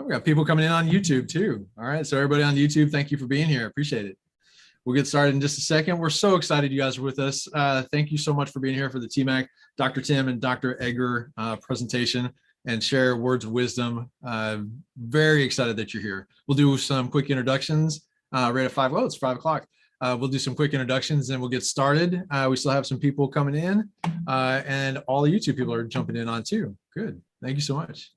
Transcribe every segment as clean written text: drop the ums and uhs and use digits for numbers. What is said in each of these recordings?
we got people coming in on YouTube too. All right. So everybody on YouTube, thank you for being here. Appreciate it. We'll get started in just a second. We're so excited you guys are with us. Thank you so much for being here for the TMAC, Dr. Tim and Dr. Edgar presentation and share words of wisdom. Very excited that you're here. We'll do some quick introductions right at 5. Well, it's 5 o'clock. We'll do some quick introductions and we'll get started. We still have some people coming in and all the YouTube people are jumping in on too. Good. Thank you so much.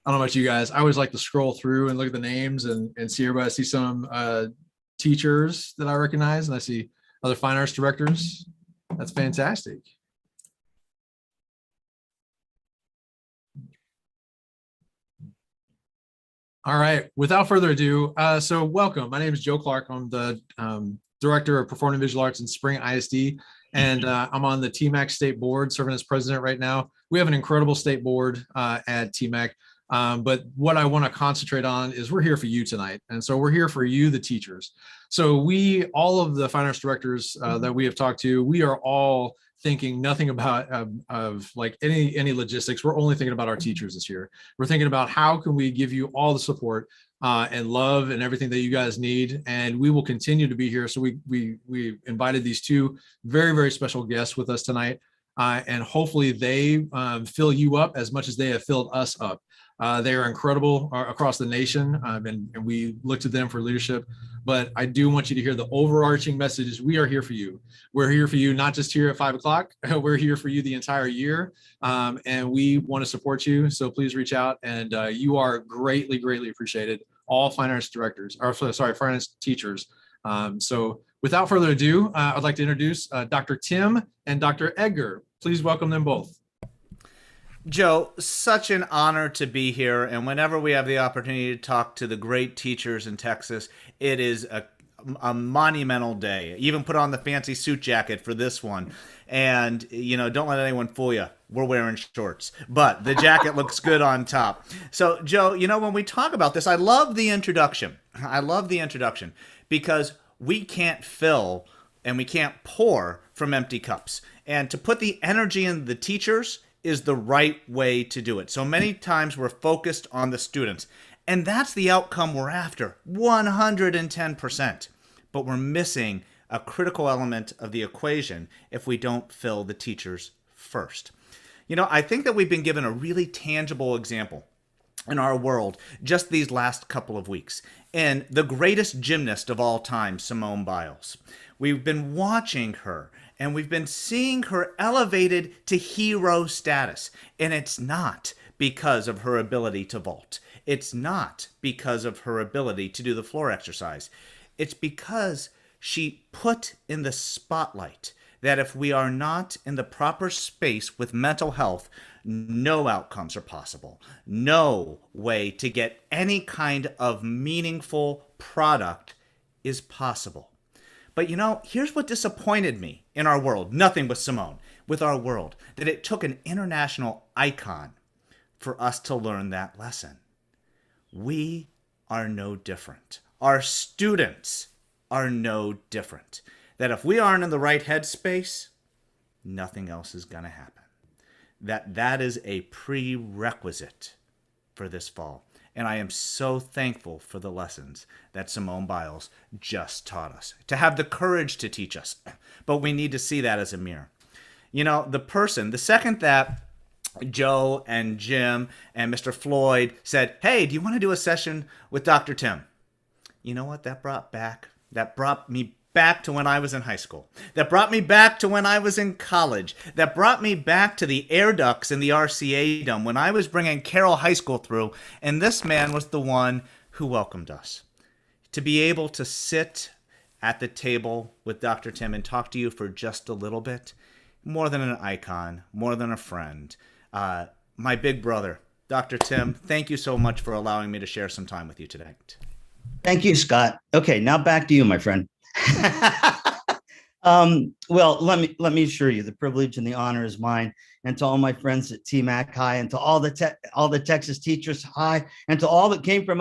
I don't know about you guys. I always like to scroll through and look at the names and see everybody. I see some teachers that I recognize and I see other fine arts directors. That's fantastic. All right, without further ado, so welcome. My name is Joe Clark. I'm the Director of Performing Visual Arts in Spring ISD, and I'm on the TMAC State Board, serving as president right now. We have an incredible state board at TMAC. But what I want to concentrate on is we're here for you tonight. And so we're here for you, the teachers. So all of the fine arts directors that we have talked to, we are all thinking nothing about of like any logistics. We're only thinking about our teachers this year. We're thinking about how can we give you all the support and love and everything that you guys need. And we will continue to be here. So we invited these two very, very special guests with us tonight. And hopefully they fill you up as much as they have filled us up. They are incredible across the nation, and we look to them for leadership. But I do want you to hear the overarching message is we are here for you. We're here for you, not just here at 5 o'clock. We're here for you the entire year, and we want to support you. So please reach out, and you are greatly, greatly appreciated. All fine arts directors, or sorry, fine arts teachers. So without further ado, I'd like to introduce Dr. Tim and Dr. Edgar. Please welcome them both. Joe, such an honor to be here. And whenever we have the opportunity to talk to the great teachers in Texas, it is a monumental day. Even put on the fancy suit jacket for this one. And, don't let anyone fool you. We're wearing shorts, but the jacket looks good on top. So, Joe, when we talk about this, I love the introduction. Because we can't fill and we can't pour from empty cups. And to put the energy in the teachers is the right way to do it. So many times we're focused on the students, and that's the outcome we're after, 110%. But we're missing a critical element of the equation if we don't fill the teachers first. I think that we've been given a really tangible example in our world just these last couple of weeks. And the greatest gymnast of all time, Simone Biles. We've been watching her and we've been seeing her elevated to hero status. And it's not because of her ability to vault. It's not because of her ability to do the floor exercise. It's because she put in the spotlight that if we are not in the proper space with mental health, no outcomes are possible. No way to get any kind of meaningful product is possible. But here's what disappointed me in our world, nothing with Simone, with our world, that it took an international icon for us to learn that lesson. We are no different. Our students are no different. That if we aren't in the right headspace, nothing else is going to happen. That is a prerequisite for this fall. And I am so thankful for the lessons that Simone Biles just taught us. To have the courage to teach us. But we need to see that as a mirror. The second that Joe and Jim and Mr. Floyd said, hey, do you want to do a session with Dr. Tim? You know what that brought back? That brought me back to when I was in high school. That brought me back to when I was in college. That brought me back to the air ducts in the RCA dome when I was bringing Carroll High School through, and this man was the one who welcomed us. To be able to sit at the table with Dr. Tim and talk to you for just a little bit, more than an icon, more than a friend. My big brother, Dr. Tim, thank you so much for allowing me to share some time with you today. Thank you, Scott. Okay, now back to you, my friend. Well, let me assure you, the privilege and the honor is mine, and to all my friends at TMAC High, and to all the Texas Teachers High, and to all that came from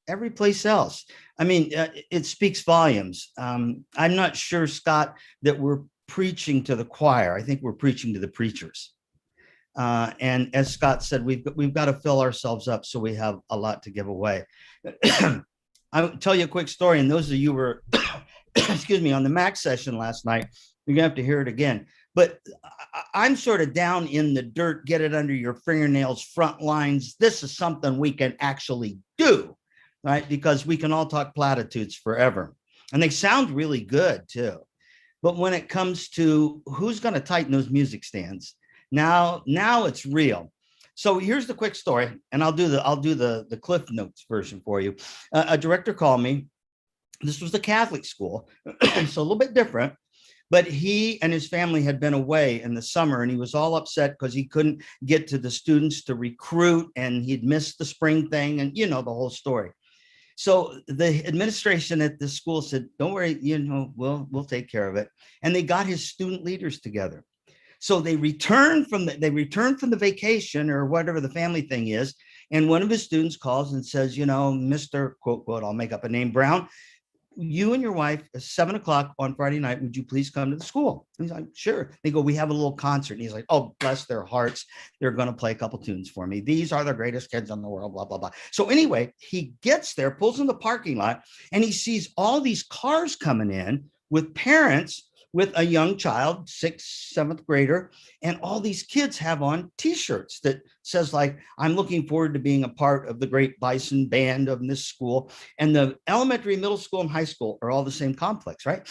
every place else. I mean, it speaks volumes. I'm not sure, Scott, that we're preaching to the choir. I think we're preaching to the preachers. And as Scott said, we've got to fill ourselves up so we have a lot to give away. I'll tell you a quick story, and those of you who were, excuse me, on the MAC session last night, you're gonna have to hear it again. But I'm sort of down in the dirt, get it under your fingernails, front lines. This is something we can actually do, right? Because we can all talk platitudes forever. And they sound really good too. But when it comes to who's going to tighten those music stands, now it's real. So here's the quick story, and I'll do the Cliff Notes version for you. A director called me. This was the Catholic school, so a little bit different. But he and his family had been away in the summer, and he was all upset because he couldn't get to the students to recruit, and he'd missed the spring thing, and the whole story. So the administration at the school said, "Don't worry, we'll take care of it." And they got his student leaders together. So they returned from the vacation or whatever the family thing is, and one of his students calls and says, "Mr. quote quote, I'll make up a name, Brown, you and your wife at 7:00 on Friday night, would you please come to the school?" And he's like, "Sure." They go, "We have a little concert." And he's like, "Oh, bless their hearts. They're going to play a couple tunes for me. These are the greatest kids in the world, blah, blah, blah." So anyway, he gets there, pulls in the parking lot, and he sees all these cars coming in with parents with a young child, 6th, 7th grader, and all these kids have on t-shirts that says like, "I'm looking forward to being a part of the great Bison band of this school." And the elementary, middle school, and high school are all the same complex, right?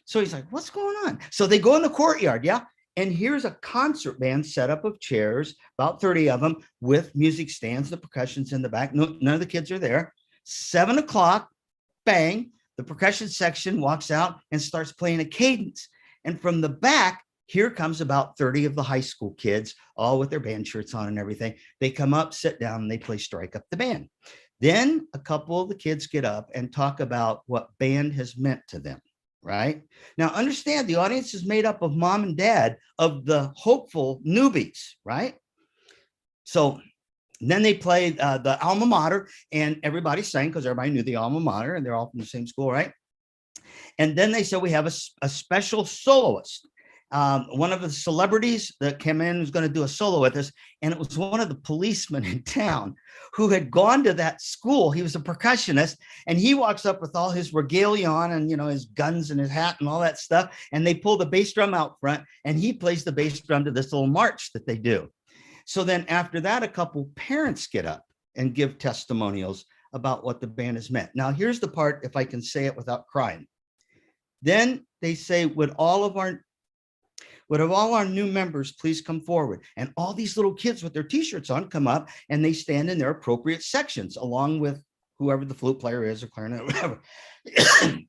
So he's like, "What's going on?" So they go in the courtyard, yeah, and here's a concert band set up of chairs, about 30 of them, with music stands, the percussion's in the back. No, none of the kids are there. 7:00, bang, the percussion section walks out and starts playing a cadence. And from the back, here comes about 30 of the high school kids, all with their band shirts on and everything. They come up, sit down, and they play Strike Up the Band. Then a couple of the kids get up and talk about what band has meant to them, right? Now, understand the audience is made up of mom and dad of the hopeful newbies, right? So then they played the alma mater, and everybody sang because everybody knew the alma mater, and they're all from the same school, right? And then they said, "We have a special soloist." One of the celebrities that came in was going to do a solo with us, and it was one of the policemen in town who had gone to that school. He was a percussionist, and he walks up with all his regalia on and his guns and his hat and all that stuff, and they pull the bass drum out front, and he plays the bass drum to this little march that they do. So then after that, a couple parents get up and give testimonials about what the band has meant. Now, here's the part, if I can say it without crying. Then they say, would all of our new members please come forward? And all these little kids with their t-shirts on come up, and they stand in their appropriate sections along with whoever the flute player is or clarinet or whatever. And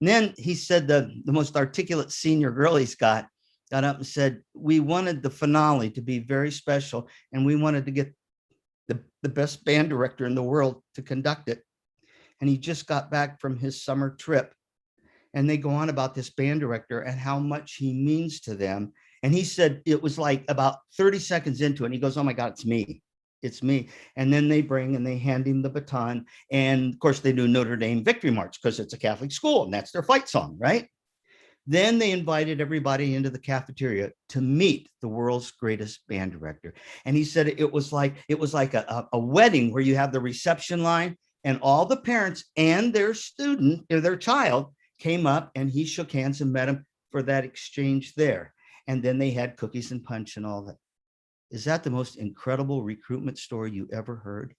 then he said the most articulate senior girl he's got up and said, "We wanted the finale to be very special, and we wanted to get the best band director in the world to conduct it. And he just got back from his summer trip." And they go on about this band director and how much he means to them. And he said it was like about 30 seconds into it, and he goes, "Oh my God, it's me. It's me." And then they hand him the baton. And of course, they do Notre Dame Victory March because it's a Catholic school and that's their fight song, right? Then they invited everybody into the cafeteria to meet the world's greatest band director. And he said it was like a wedding where you have the reception line, and all the parents and their student or their child came up, and he shook hands and met him for that exchange there. And then they had cookies and punch and all that. Is that the most incredible recruitment story you ever heard?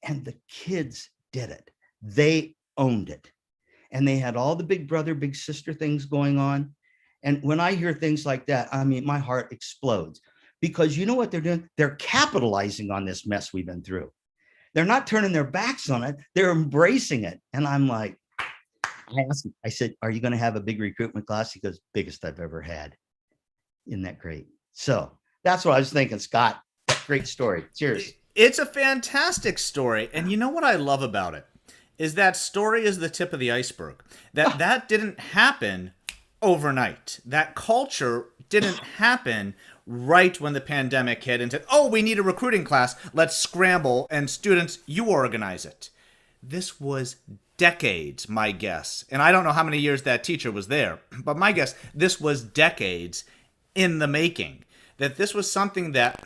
And the kids did it. They owned it. And they had all the big brother, big sister things going on. And when I hear things like that, I mean, my heart explodes, because you know what they're doing? They're capitalizing on this mess we've been through. They're not turning their backs on it. They're embracing it. And I'm like, I asked him, I said, "Are you going to have a big recruitment class?" He goes, "Biggest I've ever had." Isn't that great? So that's what I was thinking, Scott. Great story. Cheers. It's a fantastic story. And you know what I love about it is that story is the tip of the iceberg. That didn't happen overnight. That culture didn't happen right when the pandemic hit and said, "Oh, we need a recruiting class. Let's scramble. And students, you organize it." This was decades, my guess. And I don't know how many years that teacher was there, but my guess, this was decades in the making. that this was something that,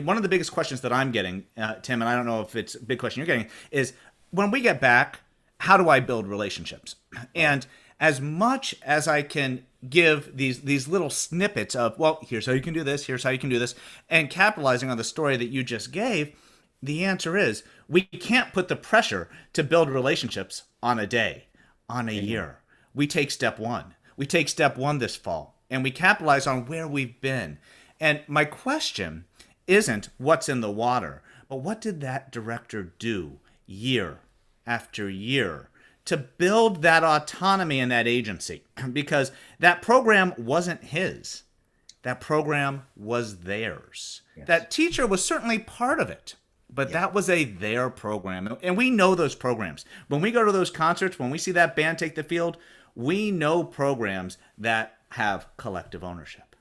one of the biggest questions that I'm getting, Tim, and I don't know if it's a big question you're getting, is when we get back, how do I build relationships? And as much as I can give these little snippets of, well, here's how you can do this, here's how you can do this, and capitalizing on the story that you just gave, the answer is we can't put the pressure to build relationships on a day, on a year. We take step one. We take step one this fall, and we capitalize on where we've been. And my question isn't what's in the water, but what did that director do year after year to build that autonomy in that agency? Because that program wasn't his. That program was theirs. Yes. That teacher was certainly part of it, but that was their program. And we know those programs. When we go to those concerts, when we see that band take the field, we know programs that have collective ownership.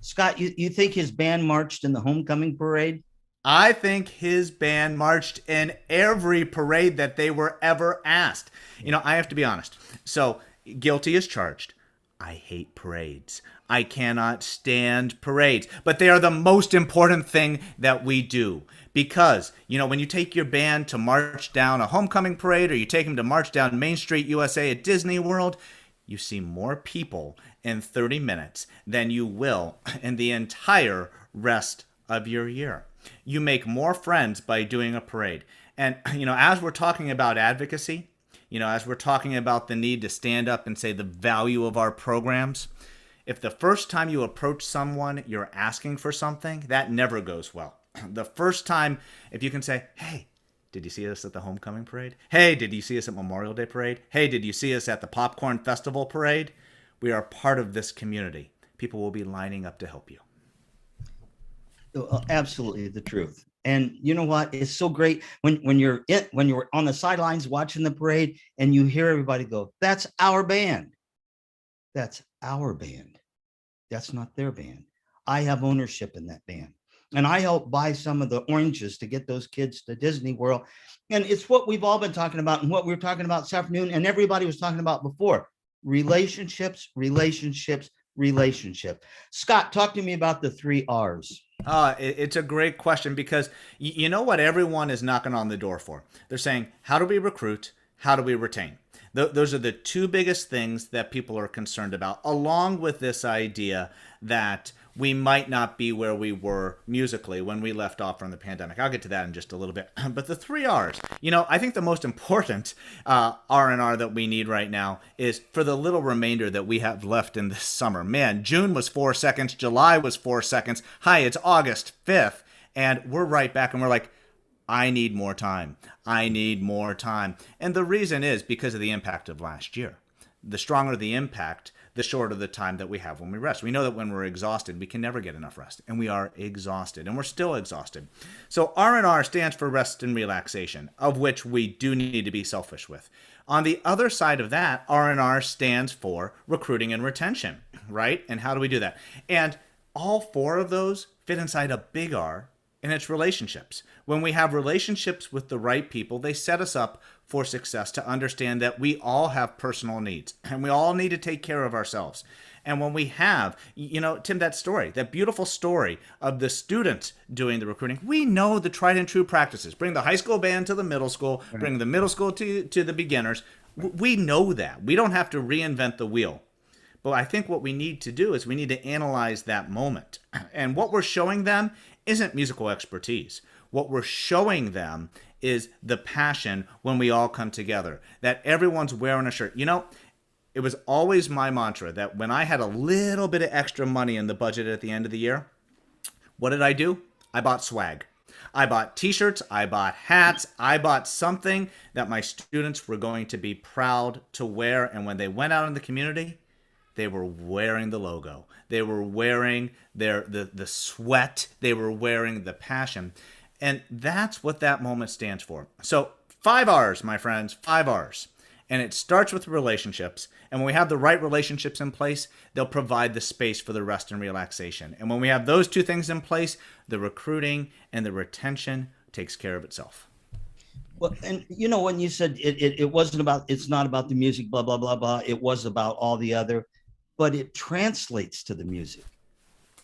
Scott, you think his band marched in the homecoming parade? I think his band marched in every parade that they were ever asked. I have to be honest. So, guilty as charged. I hate parades. I cannot stand parades, but they are the most important thing that we do. Because, when you take your band to march down a homecoming parade, or you take them to march down Main Street, USA at Disney World, you see more people in 30 minutes than you will in the entire rest of your year. You make more friends by doing a parade. And, as we're talking about advocacy, as we're talking about the need to stand up and say the value of our programs, if the first time you approach someone, you're asking for something, that never goes well. The first time, if you can say, hey, did you see us at the homecoming parade? Hey, did you see us at Memorial Day parade? Hey, did you see us at the Popcorn Festival parade? We are part of this community. People will be lining up to help you. Absolutely the truth. And you know what? It's so great when you're on the sidelines watching the parade and you hear everybody go, that's our band. That's our band. That's not their band. I have ownership in that band. And I helped buy some of the oranges to get those kids to Disney World. And it's what we've all been talking about and what we were talking about this afternoon and everybody was talking about before. Relationships, relationships, relationship. Scott, talk to me about the 3 R's. It's a great question because you know what everyone is knocking on the door for? They're saying, how do we recruit? How do we retain? Those are the 2 biggest things that people are concerned about, along with this idea that we might not be where we were musically when we left off from the pandemic. I'll get to that in just a little bit. But the 3 R's, I think the most important R&R that we need right now is for the little remainder that we have left in this summer. Man, June was 4 seconds. July was 4 seconds. Hi, it's August 5th. And we're right back and we're like, I need more time. I need more time. And the reason is because of the impact of last year. The stronger the impact, the shorter the time that we have when we rest. We know that when we're exhausted, we can never get enough rest. And we are exhausted. And we're still exhausted. So R&R stands for rest and relaxation, of which we do need to be selfish with. On the other side of that, R&R stands for recruiting and retention, right? And how do we do that? And all 4 of those fit inside a big R, and it's relationships. When we have relationships with the right people, they set us up for success to understand that we all have personal needs and we all need to take care of ourselves. And when we have, Tim, that beautiful story of the students doing the recruiting, we know the tried and true practices. Bring the high school band to the middle school, bring the middle school to the beginners. We know that. We don't have to reinvent the wheel. But I think what we need to do is we need to analyze that moment. And what we're showing them isn't musical expertise. What we're showing them is the passion when we all come together, that everyone's wearing a shirt. It was always my mantra that when I had a little bit of extra money in the budget at the end of the year, what did I do? I bought swag. I bought t-shirts, I bought hats, I bought something that my students were going to be proud to wear. And when they went out in the community, they were wearing the logo. They were wearing the sweat. They were wearing the passion. And that's what that moment stands for. So 5 R's, my friends, 5 R's. And it starts with relationships. And when we have the right relationships in place, they'll provide the space for the rest and relaxation. And when we have those 2 things in place, the recruiting and the retention takes care of itself. Well, and when you said it's not about the music, blah, blah, blah, blah. It was about all the other, but it translates to the music.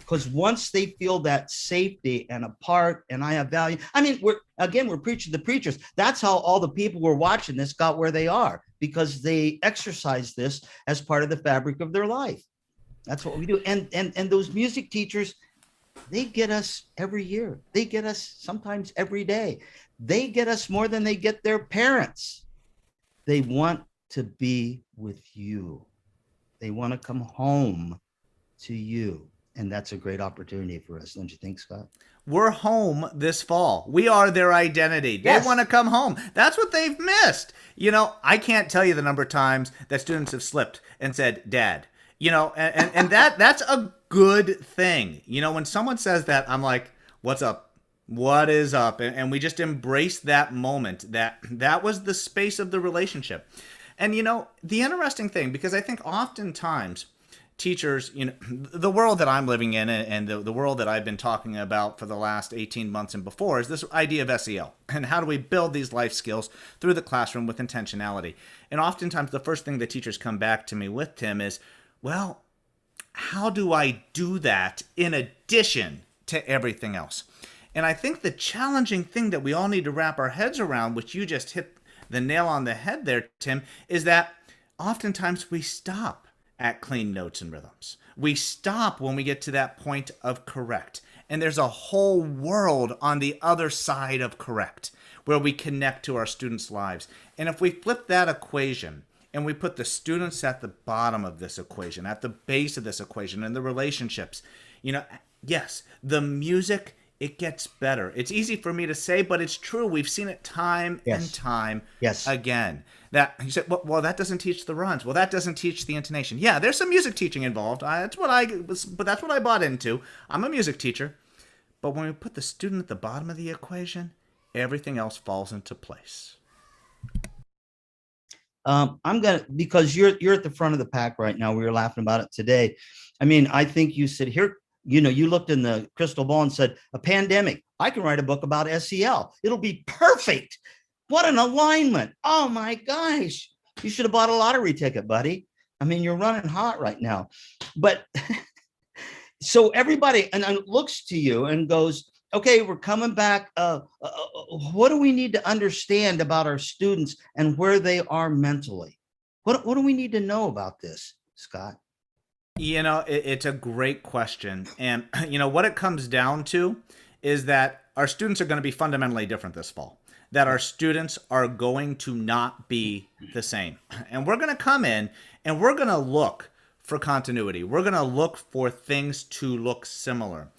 Because once they feel that safety and a part, and I have value. I mean, we're preaching the preachers. That's how all the people who are watching this got where they are, because they exercise this as part of the fabric of their life. That's what we do. And those music teachers, they get us every year. They get us sometimes every day. They get us more than they get their parents. They want to be with you. They want to come home to you. And that's a great opportunity for us, don't you think, Scott? We're home this fall. We are their identity. They want to come home. That's what they've missed. You know, I can't tell you the number of times that students have slipped and said, Dad. You know, and that's a good thing. You know, when someone says that, I'm like, what's up? What is up? And we just embrace that moment, that was the space of the relationship. And, you know, the interesting thing, because I think oftentimes teachers, you know, the world that I'm living in and the world that I've been talking about for the last 18 months and before is this idea of SEL. And how do we build these life skills through the classroom with intentionality? And oftentimes the first thing the teachers come back to me with, Tim, is, well, how do I do that in addition to everything else? And I think the challenging thing that we all need to wrap our heads around, which you just hit the nail on the head there, Tim, is that oftentimes we stop at clean notes and rhythms. We stop when we get to that point of correct. And there's a whole world on the other side of correct where we connect to our students' lives. And if we flip that equation, and we put the students at the bottom of this equation, at the base of this equation, and the relationships. You know, yes, the music, it gets better. It's easy for me to say, but it's true. We've seen it time and time again. That you said, well, that doesn't teach the runs. Well, that doesn't teach the intonation. Yeah, there's some music teaching involved. That's what I bought into. I'm a music teacher. But when we put the student at the bottom of the equation, everything else falls into place. Because you're at the front of the pack right now. We were laughing about it today. I mean, I think you said here, you know, you looked in the crystal ball and said, a pandemic, I can write a book about SEL. It'll be perfect. What an alignment. Oh my gosh. You should have bought a lottery ticket, buddy. I mean, you're running hot right now. But so everybody and looks to you and goes, okay, we're coming back. What do we need to understand about our students and where they are mentally? What do we need to know about this, Scott? You know, it's a great question. And, you know, what it comes down to is that our students are going to be fundamentally different this fall, that our students are going to not be the same. And we're going to come in and we're going to look for continuity. We're going to look for things to look similar.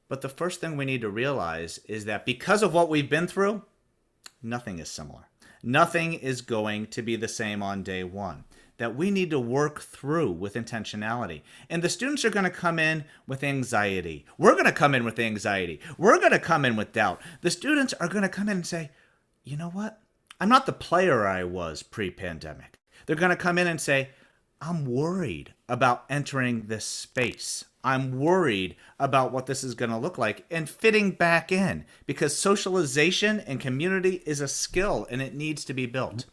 But the first thing we need to realize is that because of what we've been through, nothing is similar. Nothing is going to be the same on day one. That we need to work through with intentionality. And the students are going to come in with anxiety. We're going to come in with anxiety. We're going to come in with doubt. The students are going to come in and say, you know what? I'm not the player I was pre-pandemic. They're going to come in and say, I'm worried about entering this space. I'm worried about what this is going to look like and fitting back in, because socialization and community is a skill and it needs to be built.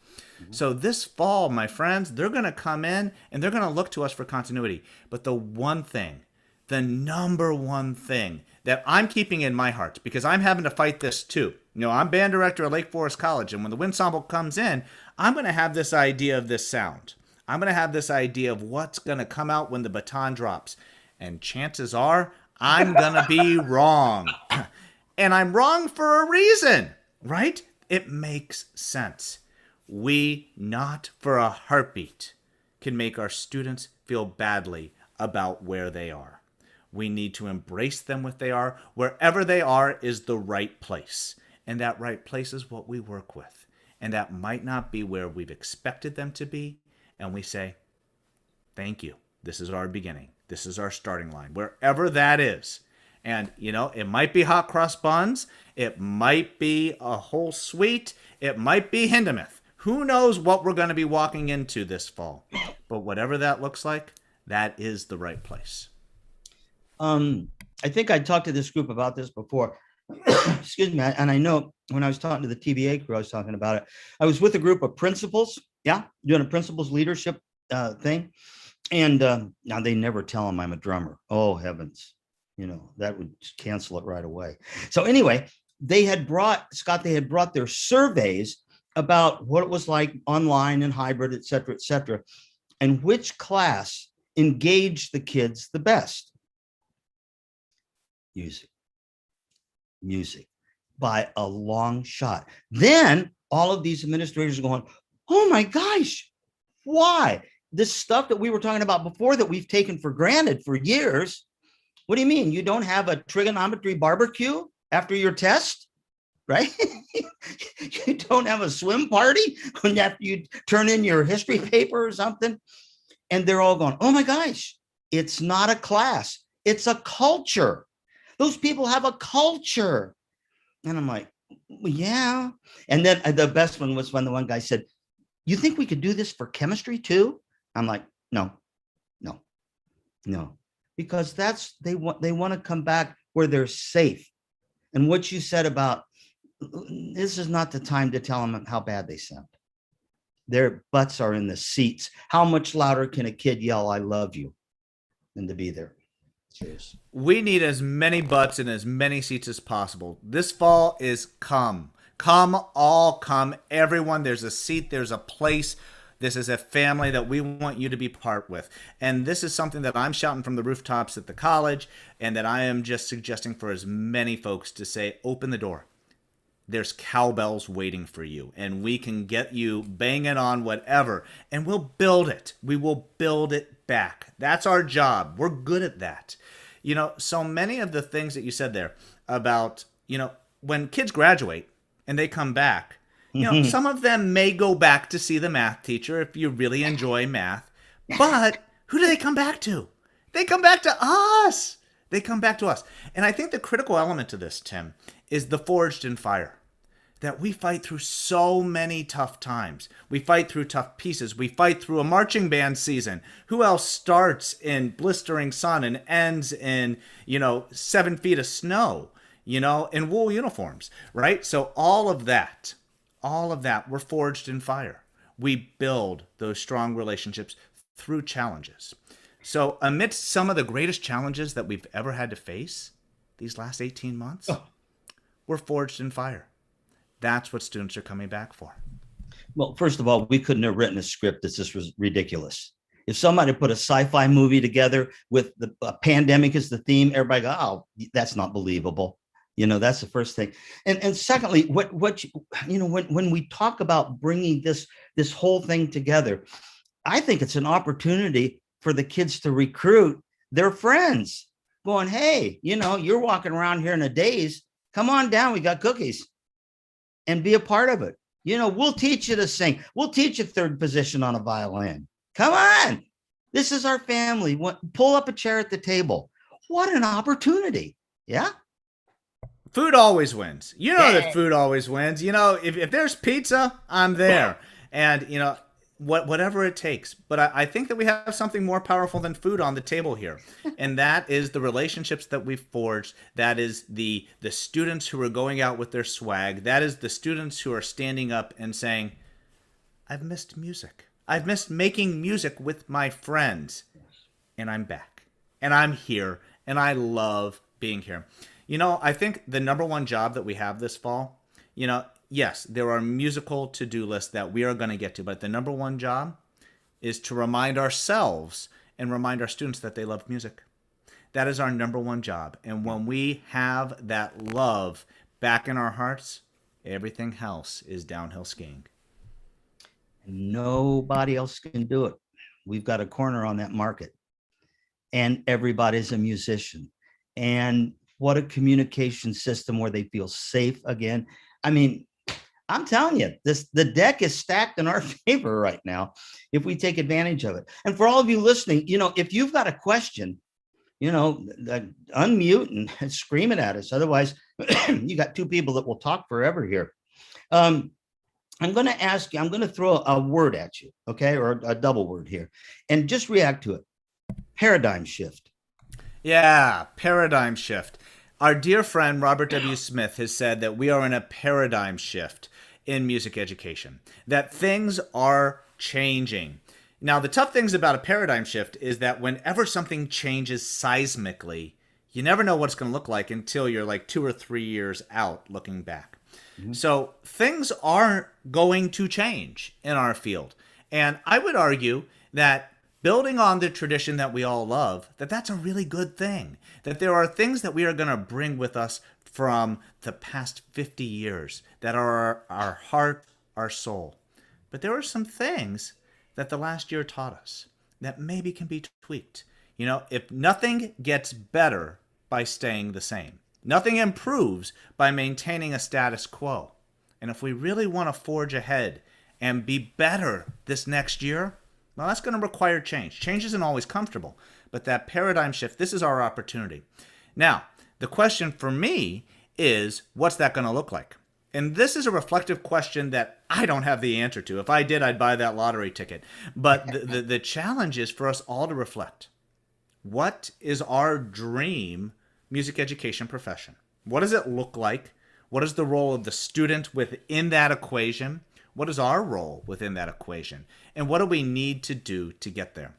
So this fall, my friends, they're going to come in and they're going to look to us for continuity. But the one thing, the number one thing that I'm keeping in my heart, because I'm having to fight this too. You know, I'm band director at Lake Forest College, and when the wind ensemble comes in, I'm going to have this idea of this sound. I'm going to have this idea of what's going to come out when the baton drops. And chances are I'm going to be wrong. And I'm wrong for a reason, right? It makes sense. We, not for a heartbeat, can make our students feel badly about where they are. We need to embrace them where they are. Wherever they are is the right place. And that right place is what we work with. And that might not be where we've expected them to be. And we say, thank you. This is our beginning. This is our starting line, wherever that is. And, you know, it might be hot cross buns. It might be a whole suite. It might be Hindemith. Who knows what we're going to be walking into this fall. But whatever that looks like, that is the right place. I think I talked to this group about this before. Excuse me. And I know when I was talking to the TBA crew, I was talking about it. I was with a group of principals. Yeah. Doing a principals leadership thing. And now they never tell them I'm a drummer. Oh, heavens. That would cancel it right away. So anyway, they had brought their surveys about what it was like online and hybrid, et cetera, and which class engaged the kids the best. Music by a long shot. Then all of these administrators are going, oh my gosh, why? This stuff that we were talking about before that we've taken for granted for years. What do you mean? You don't have a trigonometry barbecue after your test, right? You don't have a swim party after you turn in your history paper or something? And they're all going, oh my gosh, it's not a class. It's a culture. Those people have a culture. And I'm like, well, yeah. And then the best one was when the one guy said, you think we could do this for chemistry too? I'm like, no. Because they want to come back where they're safe. And what you said about, this is not the time to tell them how bad they sound. Their butts are in the seats. How much louder can a kid yell, I love you, than to be there? Cheers. We need as many butts and as many seats as possible. This fall is come. Come, all come. Everyone, there's a seat, there's a place. This is a family that we want you to be part with. And this is something that I'm shouting from the rooftops at the college, and that I am just suggesting for as many folks to say, open the door. There's cowbells waiting for you, and we can get you banging on whatever, and we'll build it. We will build it back. That's our job. We're good at that. So many of the things that you said there about, when kids graduate and they come back, some of them may go back to see the math teacher if you really enjoy math, but who do they come back to? They come back to us. And I think the critical element to this, Tim, is the forged in fire. That we fight through so many tough times. We fight through tough pieces. We fight through a marching band season. Who else starts in blistering sun and ends in, 7 feet of snow, in wool uniforms, right? So all of that, we're forged in fire. We build those strong relationships through challenges. So amidst some of the greatest challenges that we've ever had to face these last 18 months, we're forged in fire. That's what students are coming back for. Well, first of all, we couldn't have written a script that just was ridiculous. If somebody put a sci-fi movie together with the pandemic as the theme, everybody go, oh, that's not believable. That's the first thing. And secondly, when we talk about bringing this whole thing together, I think it's an opportunity for the kids to recruit their friends going, hey, you're walking around here in a daze. Come on down. We got cookies. And be a part of it. We'll teach you to sing. We'll teach you third position on a violin. Come on. This is our family. Pull up a chair at the table. What an opportunity. Yeah. Food always wins. That food always wins. If there's pizza, I'm there. And, whatever it takes. But I think that we have something more powerful than food on the table here. And that is the relationships that we've forged. That is the students who are going out with their swag. That is the students who are standing up and saying, I've missed music. I've missed making music with my friends. And I'm back. And I'm here. And I love being here. I think the number one job that we have this fall, yes, there are musical to-do lists that we are going to get to, but the number one job is to remind ourselves and remind our students that they love music. That is our number one job. And when we have that love back in our hearts, everything else is downhill skiing. Nobody else can do it. We've got a corner on that market, and everybody's a musician. And what a communication system where they feel safe again. I mean, I'm telling you, the deck is stacked in our favor right now if we take advantage of it. And for all of you listening, if you've got a question, unmute and scream it at us. Otherwise, you got two people that will talk forever here. I'm going to ask you, I'm going to throw a word at you, okay, or a double word here, and just react to it. Paradigm shift. Yeah, paradigm shift. Our dear friend Robert W. Smith has said that we are in a paradigm shift in music education, that things are changing. Now, the tough things about a paradigm shift is that whenever something changes seismically, you never know what it's going to look like until you're like 2 or 3 years out looking back. So things are going to change in our field. And I would argue that building on the tradition that we all love, that's a really good thing. That there are things that we are going to bring with us from the past 50 years that are our heart, our soul. But there are some things that the last year taught us that maybe can be tweaked. If nothing gets better by staying the same, nothing improves by maintaining a status quo. And if we really want to forge ahead and be better this next year, well, that's going to require change. Change isn't always comfortable, but that paradigm shift, this is our opportunity. Now, the question for me is, what's that going to look like? And this is a reflective question that I don't have the answer to. If I did, I'd buy that lottery ticket. But the challenge is for us all to reflect. What is our dream music education profession? What does it look like? What is the role of the student within that equation? What is our role within that equation? And what do we need to do to get there?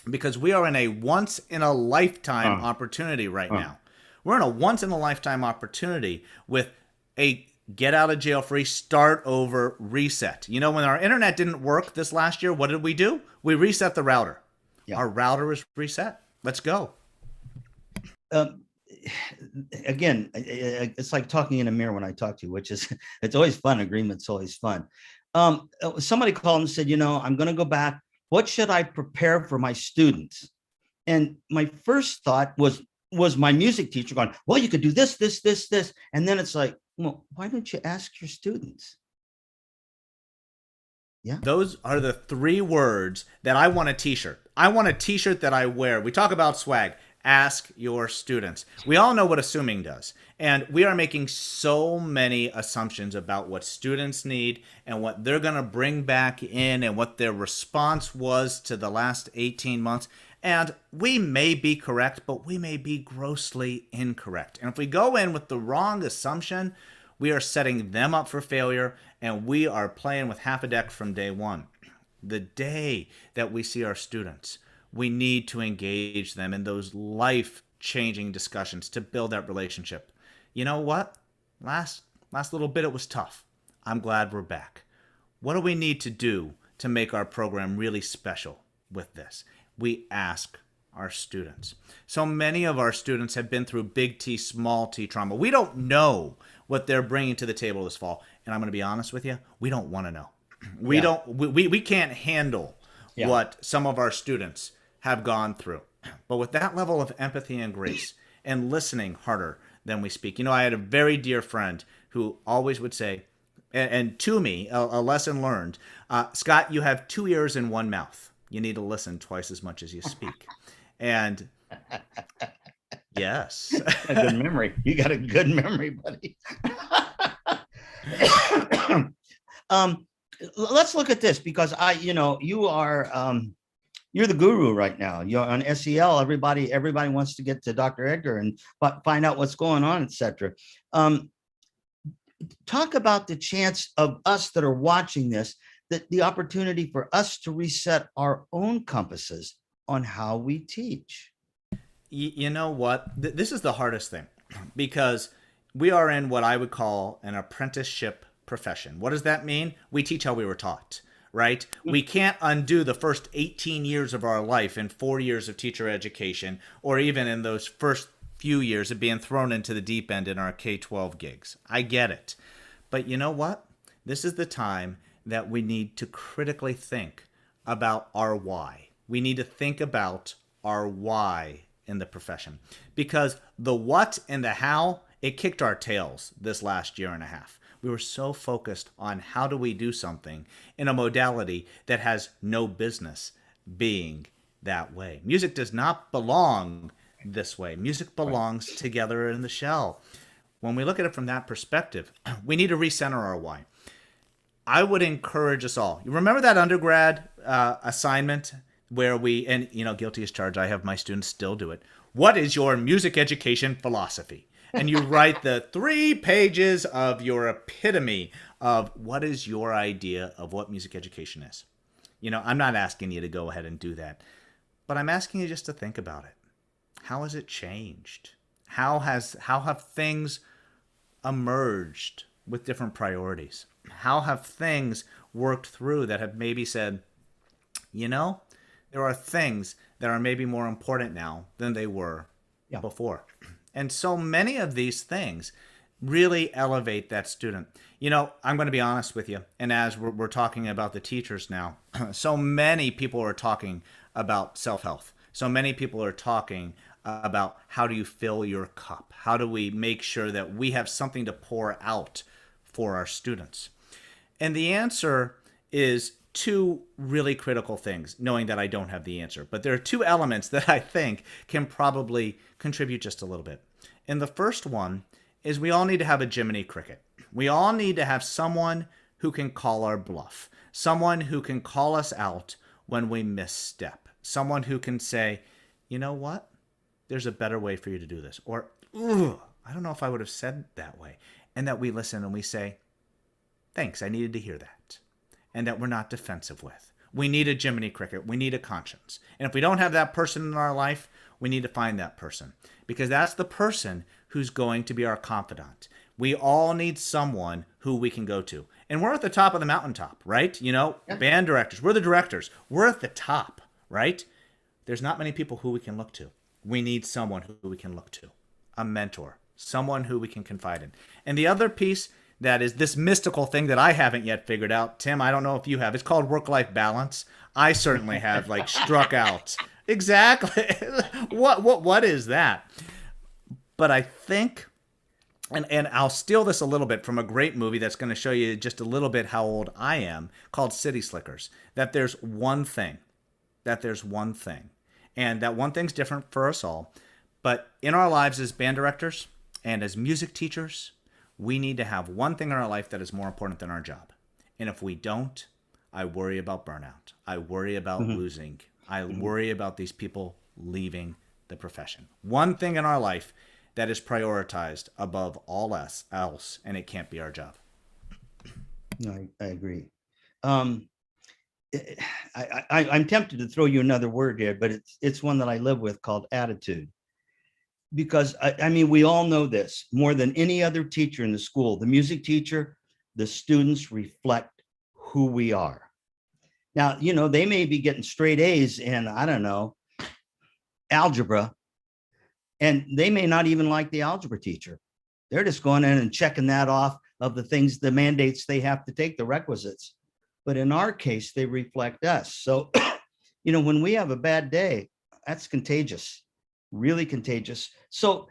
Because we are in a once-in-a-lifetime opportunity right now. We're in a once-in-a-lifetime opportunity with a get-out-of-jail-free, start-over, reset. When our internet didn't work this last year, what did we do? We reset the router. Yeah. Our router is reset. Let's go. Again, it's like talking in a mirror when I talk to you, which is, it's always fun. Agreement's always fun. Somebody called and said, I'm going to go back. What should I prepare for my students? And my first thought was my music teacher going, well, you could do this, this, this, this. And then it's like, well, why don't you ask your students? Yeah. Those are the 3 words that I want a t-shirt. I want a t-shirt that I wear. We talk about swag. Ask your students. We all know what assuming does. And we are making so many assumptions about what students need and what they're going to bring back in and what their response was to the last 18 months. And we may be correct, but we may be grossly incorrect. And if we go in with the wrong assumption, we are setting them up for failure, and we are playing with half a deck from day one. The day that we see our students, we need to engage them in those life-changing discussions to build that relationship. You know what? Last little bit, it was tough. I'm glad we're back. What do we need to do to make our program really special with this? We ask our students. So many of our students have been through big T, small t trauma. We don't know what they're bringing to the table this fall. And I'm going to be honest with you, we don't want to know. We can't handle what some of our students have gone through. But with that level of empathy and grace and listening harder than we speak. I had a very dear friend who always would say, and to me, a lesson learned, Scott, you have 2 ears and 1 mouth. You need to listen twice as much as you speak. And yes. A good memory. You got a good memory, buddy. Let's look at this, because you are, you're the guru right now. You're on SEL. Everybody wants to get to Dr. Edgar and find out what's going on, etc. Talk about the chance of us that are watching this, that the opportunity for us to reset our own compasses on how we teach. You know what? This is the hardest thing, because we are in what I would call an apprenticeship profession. What does that mean? We teach how we were taught, right? We can't undo the first 18 years of our life in 4 years of teacher education, or even in those first few years of being thrown into the deep end in our K-12 gigs. I get it. But you know what? This is the time that we need to critically think about our why. We need to think about our why in the profession, because the what and the how, it kicked our tails this last year and a half. We were so focused on how do we do something in a modality that has no business being that way. Music does not belong this way. Music belongs together in the shell. When we look at it from that perspective, we need to recenter our why. I would encourage us all. You remember that undergrad assignment where we, and guilty as charged, I have my students still do it. What is your music education philosophy? And you write the 3 pages of your epitome of what is your idea of what music education is. I'm not asking you to go ahead and do that, but I'm asking you just to think about it. How has it changed? How have things emerged with different priorities? How have things worked through that have maybe said, you know, there are things that are maybe more important now than they were before. And so many of these things really elevate that student. You know, I'm going to be honest with you. And as we're talking about the teachers now, so many people are talking about self-health. So many people are talking about how do you fill your cup? How do we make sure that we have something to pour out for our students? And the answer is two really critical things, knowing that I don't have the answer. But there are two elements that I think can probably contribute just a little bit. And the first one is we all need to have a Jiminy Cricket. We all need to have someone who can call our bluff, someone who can call us out when we misstep, someone who can say, you know what? There's a better way for you to do this. Or, ooh, I don't know if I would have said that way. And that we listen and we say, thanks, I needed to hear that. And that we're not defensive with. We need a Jiminy Cricket. We need a conscience. And if we don't have that person in our life, we need to find that person. Because that's the person who's going to be our confidant. We all need someone who we can go to. And we're at the top of the mountaintop, right? You know, band directors, we're the directors. We're at the top, right? There's not many people who we can look to. We need someone who we can look to. A mentor. Someone who we can confide in. And the other piece that is this mystical thing that I haven't yet figured out. Tim, I don't know if you have. It's called work-life balance. I certainly have struck out. Exactly. What is that? But I think, and I'll steal this a little bit from a great movie that's going to show you just a little bit how old I am, called City Slickers, that there's one thing. And that one thing's different for us all. But in our lives as band directors and as music teachers, we need to have one thing in our life that is more important than our job. And if we don't, I worry about burnout. I worry about losing. I worry about these people leaving the profession. One thing in our life that is prioritized above all else, and it can't be our job. No, I agree. I'm tempted to throw you another word here, but it's one that I live with, called attitude. Because I mean, we all know this more than any other teacher in the school. The music teacher, the students reflect who we are. Now, you know, they may be getting straight A's in, I don't know, algebra, and they may not even like the algebra teacher. They're just going in and checking that off of the things, the mandates they have to take, the requisites. But in our case, they reflect us. So, you know, when we have a bad day, that's contagious. Really contagious. So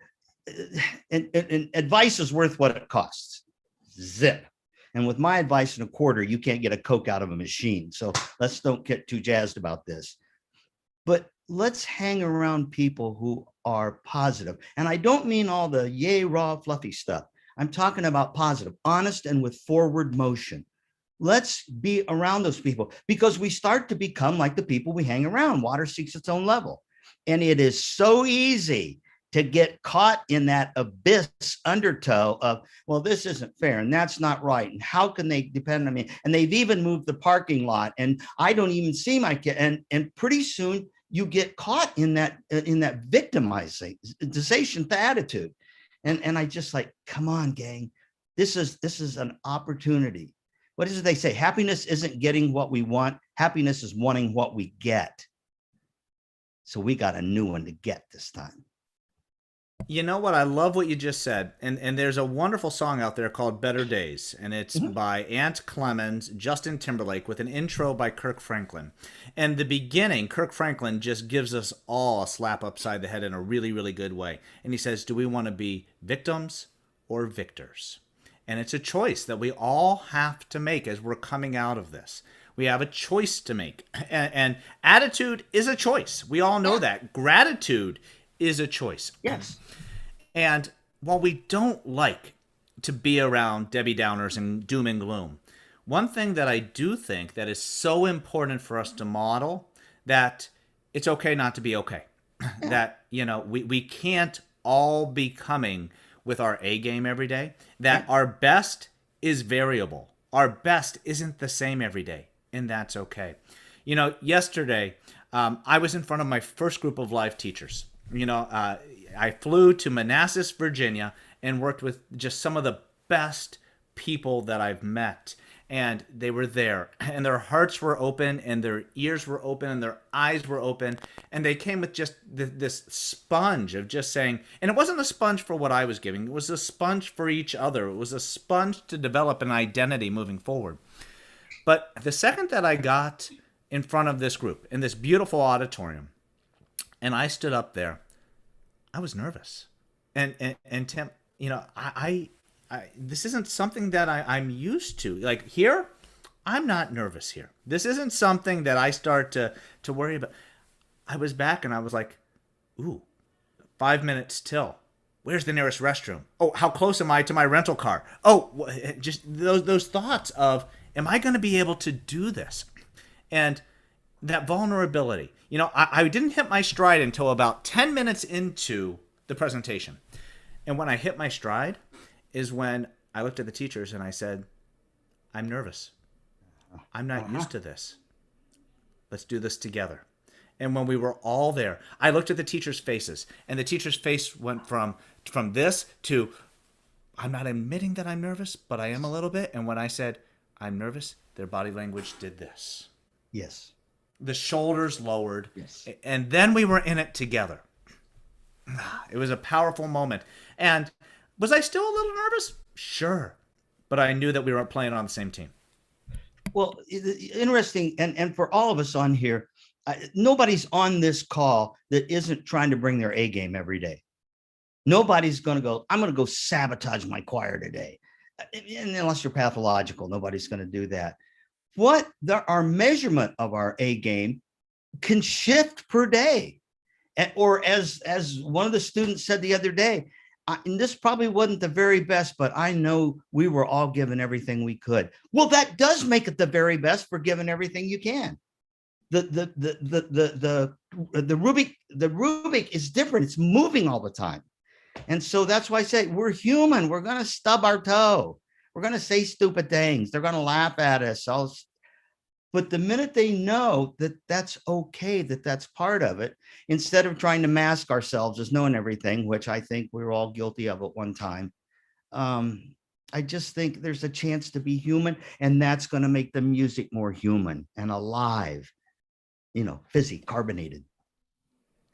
and advice is worth what it costs. Zip. And with my advice in a quarter, you can't get a Coke out of a machine. So let's don't get too jazzed about this. But let's hang around people who are positive. And I don't mean all the yay, raw, fluffy stuff. I'm talking about positive, honest, and with forward motion. Let's be around those people, because we start to become like the people we hang around. Water seeks its own level. And it is so easy to get caught in that abyss undertow of, well, this isn't fair and that's not right. And how can they depend on me? And they've even moved the parking lot and I don't even see my kid. And pretty soon you get caught in that victimization attitude. And I just like, come on, gang, this is an opportunity. What is it they say? Happiness isn't getting what we want. Happiness is wanting what we get. So we got a new one to get this time. You know what? I love what you just said. And there's a wonderful song out there called Better Days. And it's by Ant Clemens, Justin Timberlake, with an intro by Kirk Franklin. And the beginning, Kirk Franklin just gives us all a slap upside the head in a really, really good way. And he says, do we want to be victims or victors? And it's a choice that we all have to make as we're coming out of this. We have a choice to make. And attitude is a choice. We all know that. Gratitude is a choice. Yes. And while we don't like to be around Debbie Downers and doom and gloom, one thing that I do think that is so important for us to model, that it's okay not to be okay. That, you know, we can't all be coming with our A game every day. That our best is variable. Our best isn't the same every day. And that's okay. You know, yesterday, I was in front of my first group of live teachers. You know, I flew to Manassas, Virginia, and worked with just some of the best people that I've met. And they were there, and their hearts were open, and their ears were open, and their eyes were open. And they came with just this sponge of just saying, and it wasn't a sponge for what I was giving. It was a sponge for each other. It was a sponge to develop an identity moving forward. But the second that I got in front of this group, in this beautiful auditorium, and I stood up there, I was nervous. And Tim, you know, I this isn't something that I'm used to. Like here, I'm not nervous here. This isn't something that I start to worry about. I was back and I was like, ooh, 5 minutes till. Where's the nearest restroom? Oh, how close am I to my rental car? Oh, just those thoughts of, am I going to be able to do this? And that vulnerability. You know, I didn't hit my stride until about 10 minutes into the presentation. And when I hit my stride is when I looked at the teachers and I said, I'm nervous. I'm not used to this. Let's do this together. And when we were all there, I looked at the teachers' faces, and the teacher's face went from this to, I'm not admitting that I'm nervous, but I am a little bit. And when I said, I'm nervous, their body language did this. Yes. The shoulders lowered. Yes. And then we were in it together. It was a powerful moment. And was I still a little nervous? Sure. But I knew that we were playing on the same team. Well, interesting. And for all of us on here, nobody's on this call that isn't trying to bring their A game every day. Nobody's going to go, I'm going to go sabotage my choir today. And unless you're pathological, nobody's going to do that. Our measurement of our A game can shift per day. Or as one of the students said the other day, and this probably wasn't the very best, but I know we were all given everything we could. Well, that does make it the very best for giving everything you can. The Rubik is different. It's moving all the time. And so that's why I say we're human. We're going to stub our toe. We're going to say stupid things. They're going to laugh at us. But the minute they know that that's okay, that that's part of it, instead of trying to mask ourselves as knowing everything, which I think we were all guilty of at one time, I just think there's a chance to be human, and that's going to make the music more human and alive, you know, fizzy, carbonated.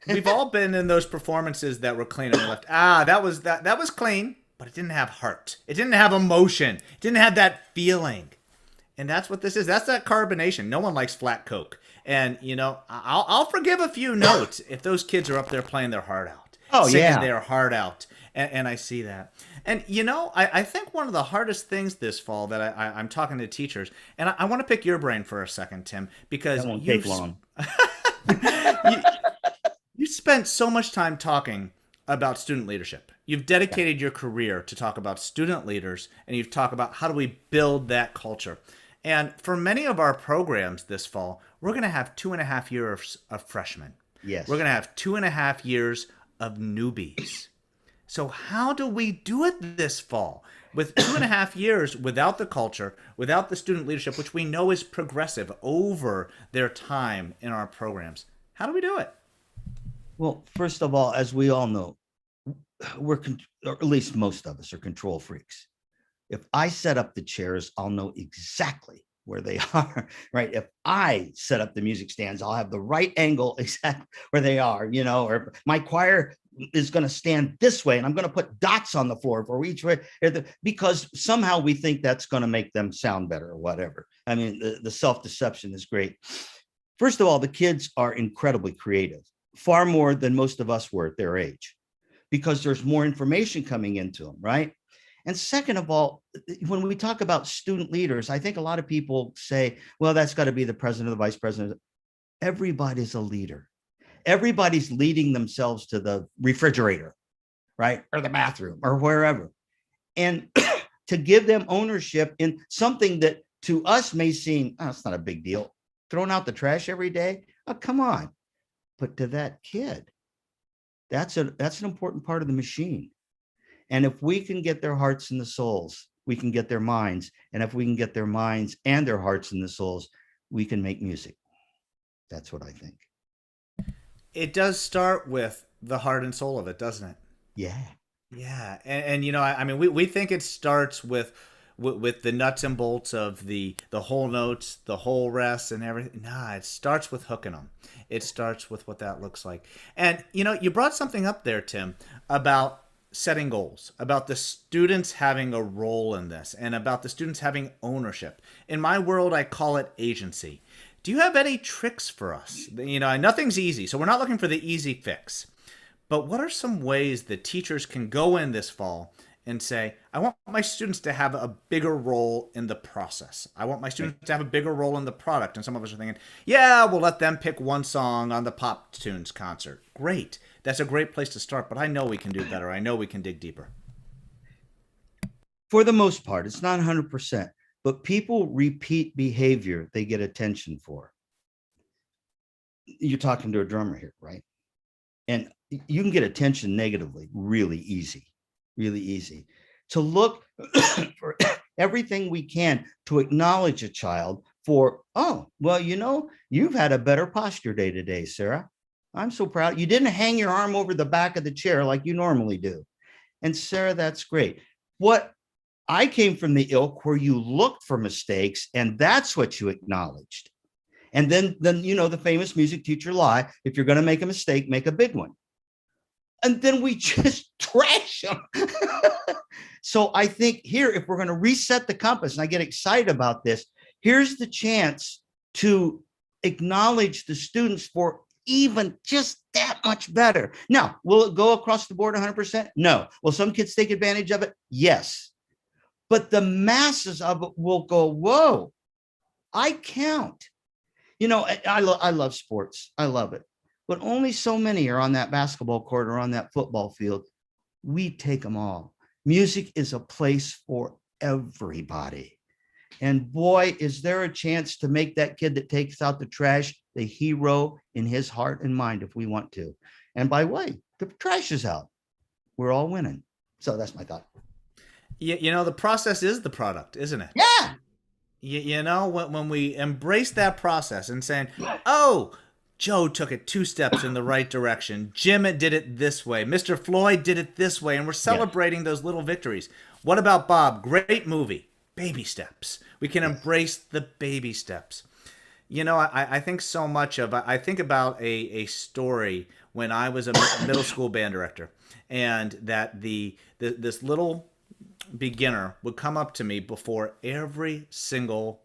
We've all been in those performances that were clean and left. That was clean, but it didn't have heart. It didn't have emotion. It didn't have that feeling. And that's what this is. That's that carbonation. No one likes flat Coke. And, you know, I'll forgive a few notes if those kids are up there playing their heart out. Singing their heart out. And I see that. And, you know, I think one of the hardest things this fall that I'm talking to teachers, and I want to pick your brain for a second, Tim, because that won't take long. You spent so much time talking about student leadership. You've dedicated your career to talk about student leaders, and you've talked about how do we build that culture. And for many of our programs this fall, we're going to have 2.5 years of freshmen. Yes. We're going to have 2.5 years of newbies. So how do we do it this fall? With 2.5 years without the culture, without the student leadership, which we know is progressive over their time in our programs. How do we do it? Well, first of all, as we all know, or at least most of us are control freaks. If I set up the chairs, I'll know exactly where they are, right? If I set up the music stands, I'll have the right angle exactly where they are, you know, or my choir is going to stand this way and I'm going to put dots on the floor for each way, because somehow we think that's going to make them sound better or whatever. I mean, the self-deception is great. First of all, the kids are incredibly creative, far more than most of us were at their age, because there's more information coming into them, right? And second of all, when we talk about student leaders, I think a lot of people say, well, that's got to be the president or the vice president. Everybody's a leader. Everybody's leading themselves to the refrigerator, right? Or the bathroom or wherever. And to give them ownership in something that to us may seem, oh, it's not a big deal. Throwing out the trash every day? Oh, come on. But to that kid, that's an important part of the machine. And if we can get their hearts and the souls, we can get their minds. And if we can get their minds and their hearts and the souls, we can make music. That's what I think. It does start with the heart and soul of it, doesn't it? Yeah. Yeah, and I mean, we think it starts with the nuts and bolts of the whole notes, the whole rest, and everything. Nah, it starts with hooking them. It starts with what that looks like. And you brought something up there, Tim, about setting goals, about the students having a role in this, and about the students having ownership. In my world, I call it agency. Do you have any tricks for us? Nothing's easy, so we're not looking for the easy fix. But what are some ways that teachers can go in this fall and say, I want my students to have a bigger role in the process. I want my students to have a bigger role in the product. And some of us are thinking, yeah, we'll let them pick one song on the Pop Tunes concert. Great. That's a great place to start, but I know we can do better. I know we can dig deeper. For the most part, it's not 100%, but people repeat behavior they get attention for. You're talking to a drummer here, right? And you can get attention negatively really easy, to look for everything we can to acknowledge a child for, oh, well, you've had a better posture day today, Sarah. I'm so proud. You didn't hang your arm over the back of the chair like you normally do. And Sarah, that's great. What I came from the ilk where you looked for mistakes and that's what you acknowledged. And then the famous music teacher lie, if you're going to make a mistake, make a big one. And then we just trash them. So I think here, if we're going to reset the compass, and I get excited about this, here's the chance to acknowledge the students for even just that much better. Now, will it go across the board 100%? No. Will some kids take advantage of it? Yes. But the masses of it will go, whoa, I count. I love sports. I love it. But only so many are on that basketball court or on that football field. We take them all. Music is a place for everybody. And boy, is there a chance to make that kid that takes out the trash the hero in his heart and mind if we want to. And by the way, the trash is out. We're all winning. So that's my thought. The process is the product, isn't it? Yeah. When we embrace that process and saying, oh, Joe took it 2 steps in the right direction. Jim did it this way. Mr. Floyd did it this way. And we're celebrating those little victories. What about Bob? Great movie. Baby steps. We can embrace the baby steps. I think so much of, I think about a story when I was a middle school band director, and that this little beginner would come up to me before every single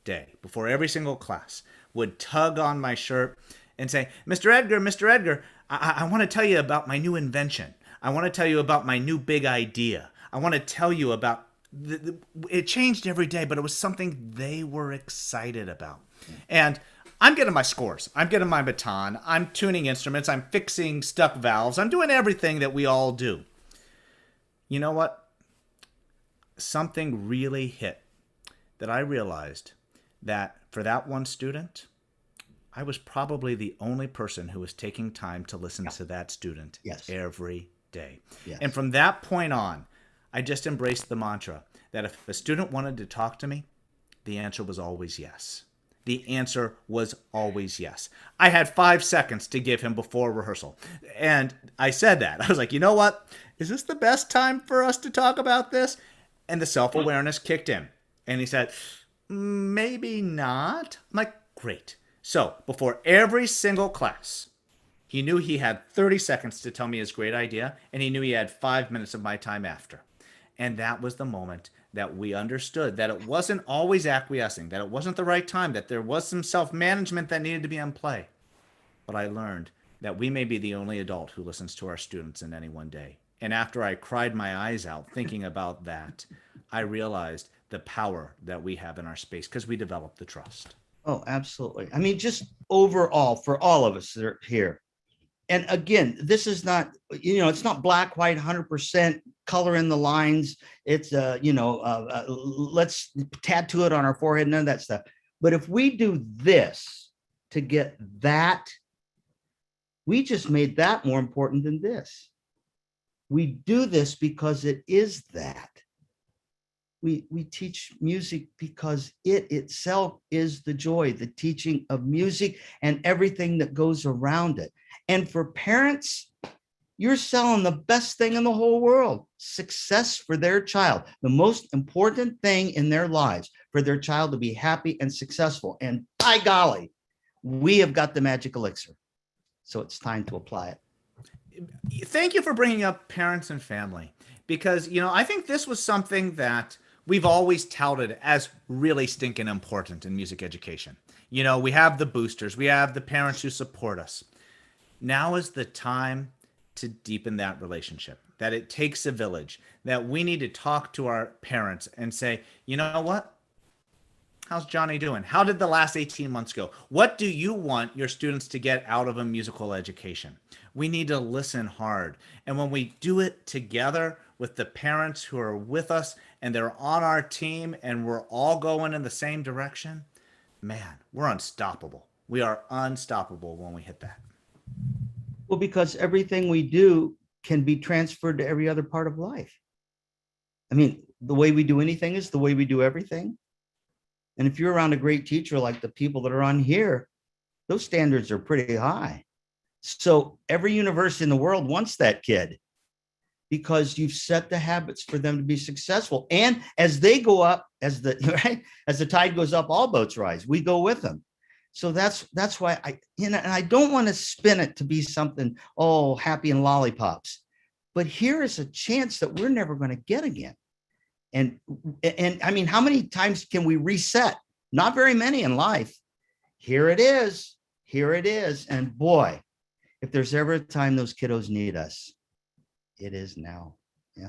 day, before every single class, would tug on my shirt and say, Mr. Edgar, I want to tell you about my new invention. I want to tell you about my new big idea. I want to tell you about, it changed every day, but it was something they were excited about. And I'm getting my scores. I'm getting my baton. I'm tuning instruments. I'm fixing stuck valves. I'm doing everything that we all do. You know what? Something really hit that I realized that for that one student, I was probably the only person who was taking time to listen to that student every day. Yes. And from that point on, I just embraced the mantra that if a student wanted to talk to me, the answer was always yes. The answer was always yes. I had 5 seconds to give him before rehearsal. And I said that. I was like, you know what? Is this the best time for us to talk about this? And the self-awareness kicked in. And he said, maybe not. I'm like, great. So before every single class, he knew he had 30 seconds to tell me his great idea. And he knew he had 5 minutes of my time after. And that was the moment that we understood that it wasn't always acquiescing, that it wasn't the right time, that there was some self-management that needed to be in play. But I learned that we may be the only adult who listens to our students in any one day. And after I cried my eyes out thinking about that, I realized the power that we have in our space because we developed the trust. Oh, absolutely. I mean, just overall, for all of us that are here. And again, this is not, it's not black, white, 100% color in the lines. It's, let's tattoo it on our forehead, none of that stuff. But if we do this to get that, we just made that more important than this. We do this because it is that. we teach music because it itself is the joy, the teaching of music and everything that goes around it. And for parents, you're selling the best thing in the whole world, success for their child, the most important thing in their lives, for their child to be happy and successful. And by golly, we have got the magic elixir. So it's time to apply it. Thank you for bringing up parents and family, because, I think this was something that we've always touted as really stinking important in music education. We have the boosters, we have the parents who support us. Now is the time to deepen that relationship, that it takes a village, that we need to talk to our parents and say, you know what? How's Johnny doing? How did the last 18 months go? What do you want your students to get out of a musical education? We need to listen hard. And when we do it together with the parents who are with us and they're on our team and we're all going in the same direction, man, we're unstoppable. We are unstoppable when we hit that. Well, because everything we do can be transferred to every other part of life. I mean, the way we do anything is the way we do everything. And if you're around a great teacher like the people that are on here, those standards are pretty high. So every university in the world wants that kid because you've set the habits for them to be successful. And as they go up, as the tide goes up, all boats rise. We go with them. So that's why and I don't want to spin it to be something, happy and lollipops. But here is a chance that we're never going to get again. And I mean, how many times can we reset? Not very many in life. Here it is. And boy, if there's ever a time those kiddos need us, it is now. Yeah.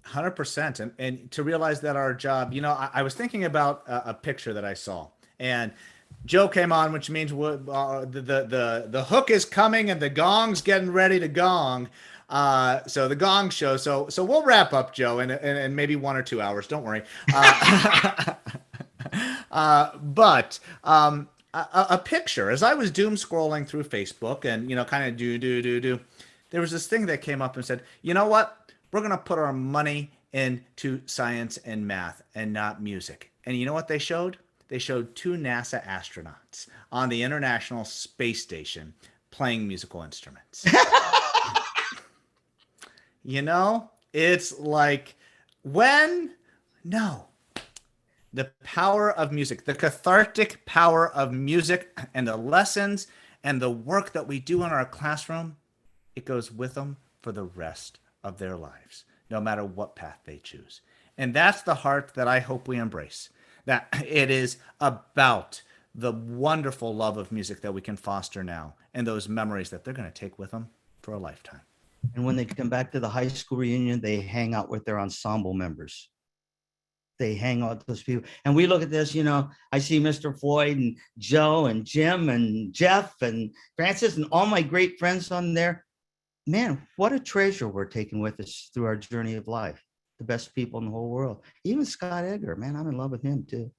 100%. And to realize that our job, I was thinking about a picture that I saw, and Joe came on, which means the hook is coming and the gong's getting ready to gong. So the gong show. So we'll wrap up, Joe, in maybe 1 or 2 hours. Don't worry. But a picture, as I was doom scrolling through Facebook and, kind of do, there was this thing that came up and said, you know what? We're going to put our money into science and math and not music. And you know what they showed? They showed 2 NASA astronauts on the International Space Station playing musical instruments. It's like, the power of music, the cathartic power of music and the lessons and the work that we do in our classroom, it goes with them for the rest of their lives, no matter what path they choose. And that's the heart that I hope we embrace. That it is about the wonderful love of music that we can foster now and those memories that they're going to take with them for a lifetime. And when they come back to the high school reunion, they hang out with their ensemble members. They hang out with those people. And we look at this, I see Mr. Floyd and Joe and Jim and Jeff and Francis and all my great friends on there. Man, what a treasure we're taking with us through our journey of life. The best people in the whole world. Even Scott Edgar, man, I'm in love with him too.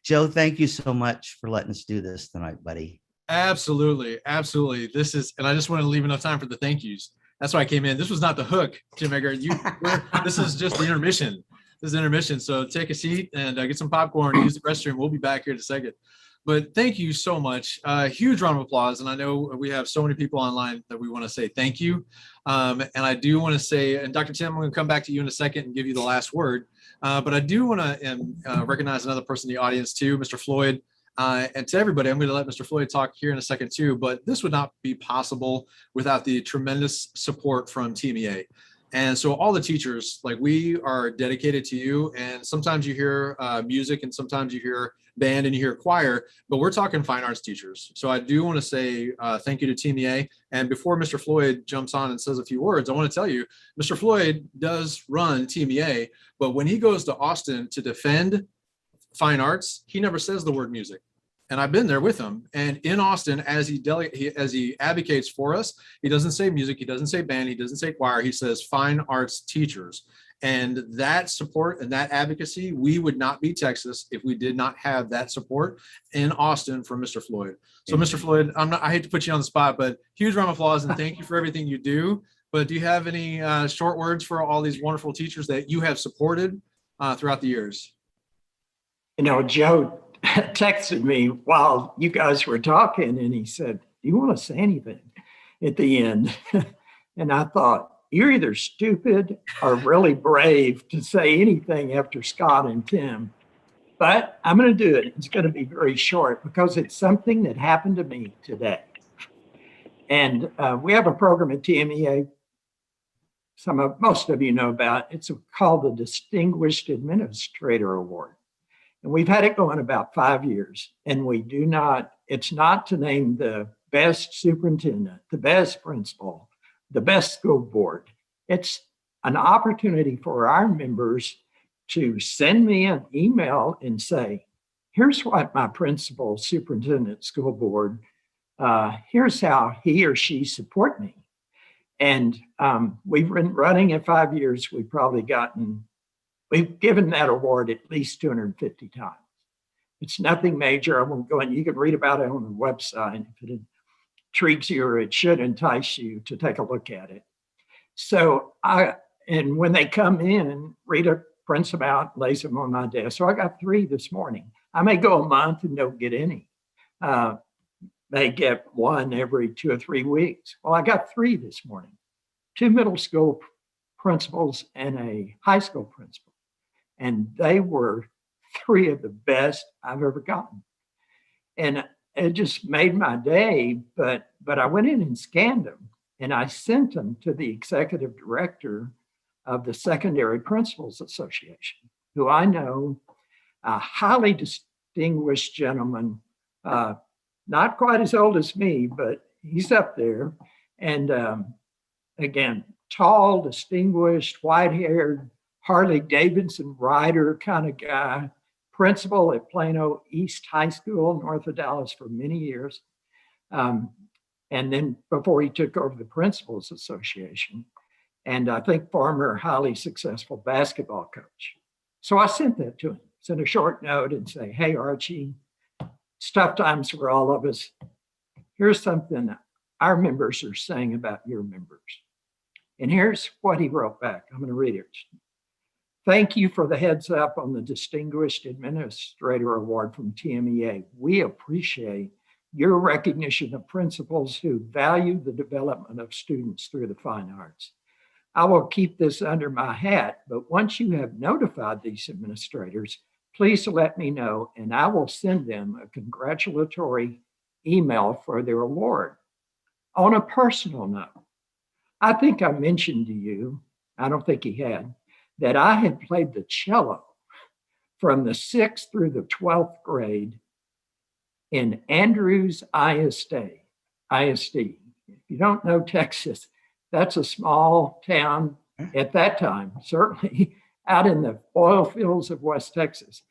Joe, thank you so much for letting us do this tonight, buddy. Absolutely. This is, and I just wanted to leave enough time for the thank yous. That's why I came in. This was not the hook, Jim Edgar. This is just the intermission. This is intermission. So take a seat and get some popcorn, use the restroom. We'll be back here in a second. But thank you so much. Huge round of applause. And I know we have so many people online that we want to say thank you. And I do want to say, and Dr. Tim, I'm going to come back to you in a second and give you the last word. But I do want to recognize another person in the audience too, Mr. Floyd. And to everybody, I'm going to let Mr. Floyd talk here in a second too, but this would not be possible without the tremendous support from TMAC. And so all the teachers, like, we are dedicated to you. And sometimes you hear music and sometimes you hear band and you hear choir, but we're talking fine arts teachers. So I do want to say thank you to TMAC. And before Mr. Floyd jumps on and says a few words, I want to tell you, Mr. Floyd does run TMAC, but when he goes to Austin to defend fine arts, he never says the word music. And I've been there with him. And in Austin, as he advocates for us, he doesn't say music, he doesn't say band, he doesn't say choir, he says fine arts teachers. And that support and that advocacy, we would not be Texas if we did not have that support in Austin from Mr. Floyd. So Mr. Floyd, I hate to put you on the spot, but huge round of applause and thank you for everything you do. But do you have any short words for all these wonderful teachers that you have supported throughout the years? Joe texted me while you guys were talking, and he said, "Do you want to say anything at the end?" And I thought, you're either stupid or really brave to say anything after Scott and Tim. But I'm going to do it. It's going to be very short because it's something that happened to me today. And we have a program at TMEA. Most of you know about. It's called the Distinguished Administrator Award. And we've had it going about 5 years. And it's not to name the best superintendent, the best principal, the best school board. It's an opportunity for our members to send me an email and say, here's what my principal, superintendent, school board, here's how he or she support me. And we've been running it 5 years. We've given that award at least 250 times. It's nothing major. I won't go in. You can read about it on the website if it intrigues you, or it should entice you to take a look at it. So and when they come in, Rita prints them out, lays them on my desk. So I got 3 this morning. I may go a month and don't get any. May get 1 every 2 or 3 weeks. Well, I got 3 this morning, 2 middle school principals and a high school principal. And they were 3 of the best I've ever gotten. And it just made my day, but I went in and scanned them, and I sent them to the executive director of the Secondary Principals Association, who I know, a highly distinguished gentleman, not quite as old as me, but he's up there. And again, tall, distinguished, white-haired, Harley Davidson rider kind of guy, principal at Plano East High School, north of Dallas, for many years. And then before he took over the Principals Association, and I think former highly successful basketball coach. So I sent that to him, sent a short note and say, hey, Archie, it's tough times for all of us. Here's something our members are saying about your members. And here's what he wrote back. I'm going to read it. Thank you for the heads up on the Distinguished Administrator Award from TMEA. We appreciate your recognition of principals who value the development of students through the fine arts. I will keep this under my hat, but once you have notified these administrators, please let me know and I will send them a congratulatory email for their award. On a personal note, I think I mentioned to you, I don't think he had, that I had played the cello from the 6th through the 12th grade in Andrews ISD. If you don't know Texas, that's a small town at that time, certainly out in the oil fields of West Texas.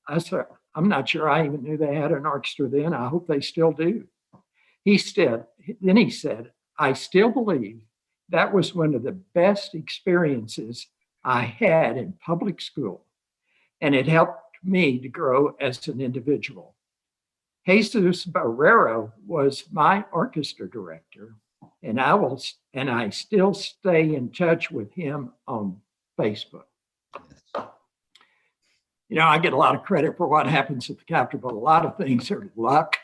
I'm not sure I even knew they had an orchestra then. I hope they still do. Then he said, I still believe that was one of the best experiences I had in public school, and it helped me to grow as an individual. Jesus Barrero was my orchestra director, and I still stay in touch with him on Facebook. I get a lot of credit for what happens at the Capitol, but a lot of things are luck.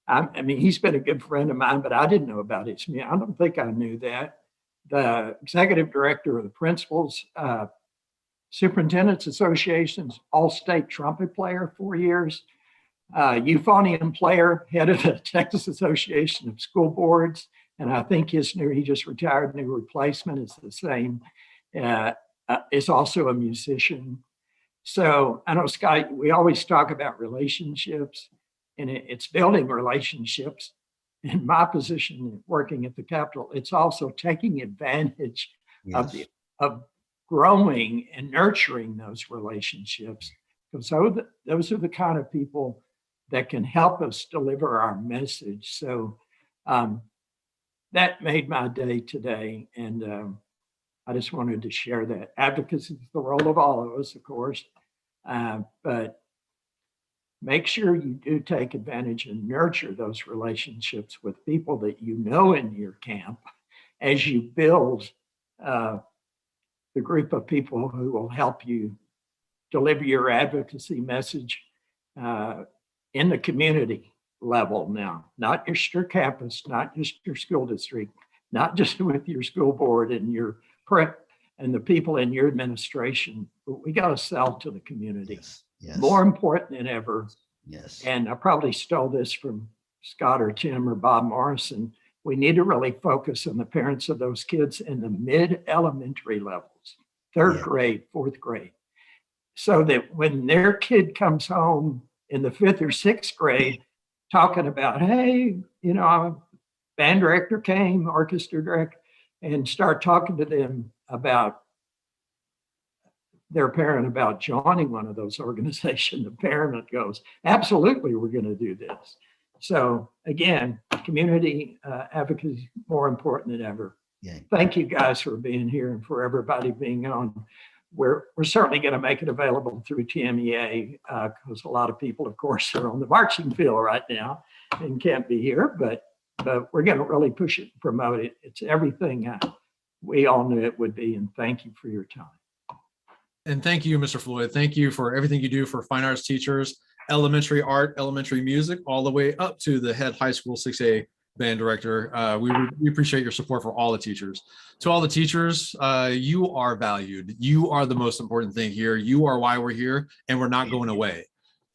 I mean, he's been a good friend of mine, but I didn't know about his music. I don't think I knew that. The executive director of the Principals Superintendents Association's all-state trumpet player 4 years, euphonium player, head of the Texas Association of School Boards, and I think he just retired, new replacement is the same, is also a musician. So I know, Scott, we always talk about relationships, and it's building relationships. In my position working at the Capitol, it's also taking advantage of growing and nurturing those relationships. Because those are the kind of people that can help us deliver our message. So that made my day today. And I just wanted to share that. Advocacy is the role of all of us, of course, but make sure you do take advantage and nurture those relationships with people that you know in your camp as you build the group of people who will help you deliver your advocacy message in the community level now, not just your campus, not just your school district, not just with your school board and your prep and the people in your administration, but we got to sell to the community. Yes. More important than ever. Yes. And I probably stole this from Scott or Tim or Bob Morrison. We need to really focus on the parents of those kids in the mid-elementary levels, third grade, fourth grade, so that when their kid comes home in the fifth or sixth grade talking about, hey, band director came, orchestra director, and start talking to them about their parent about joining one of those organizations, the parent goes, absolutely, we're going to do this. So again, community advocacy is more important than ever. Yeah. Thank you guys for being here and for everybody being on. We're certainly going to make it available through TMEA because a lot of people, of course, are on the marching field right now and can't be here, but we're going to really push it and promote it. It's everything we all knew it would be, and thank you for your time. And thank you, Mr. Floyd. Thank you for everything you do for fine arts teachers, elementary art, elementary music, all the way up to the head high school 6A band director. We appreciate your support for all the teachers. To all the teachers, you are valued. You are the most important thing here. You are why we're here, and we're not going away.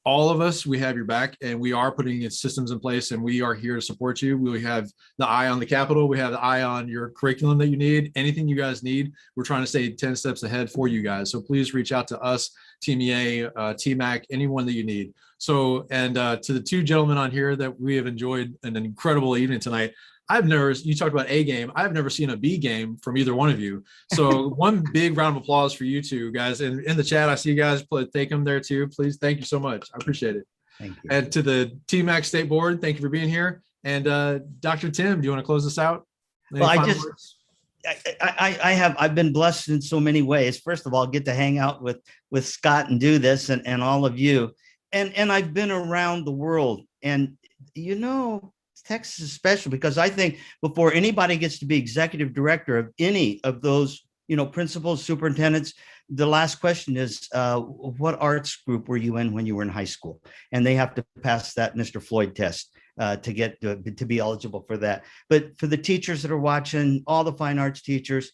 All of us, we have your back, and we are putting systems in place, and we are here to support you. We have the eye on the Capitol. We have the eye on your curriculum that you need. Anything you guys need, we're trying to stay 10 steps ahead for you guys. So please reach out to us, TMEA, TMAC, anyone that you need. So, and to the two gentlemen on here that we have enjoyed an incredible evening tonight. You talked about A game. I've never seen a B game from either one of you. So one big round of applause for you two guys. And in the chat, I see you guys take them there too. Please. Thank you so much. I appreciate it. Thank you. And to the TMAC State Board, thank you for being here. And Dr. Tim, do you want to close this out? Well, I've been blessed in so many ways. First of all, get to hang out with Scott and do this and all of you. And I've been around the world, and Texas is special because I think before anybody gets to be executive director of any of those, principals, superintendents, the last question is, what arts group were you in when you were in high school? And they have to pass that Mr. Floyd test to get to be eligible for that. But for the teachers that are watching, all the fine arts teachers,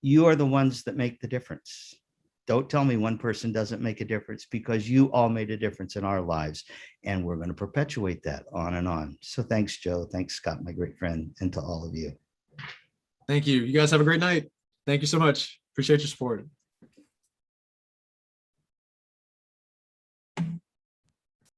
you are the ones that make the difference. Don't tell me one person doesn't make a difference, because you all made a difference in our lives, and we're going to perpetuate that on and on. So thanks, Joe. Thanks, Scott, my great friend, and to all of you. Thank you. You guys have a great night. Thank you so much. Appreciate your support.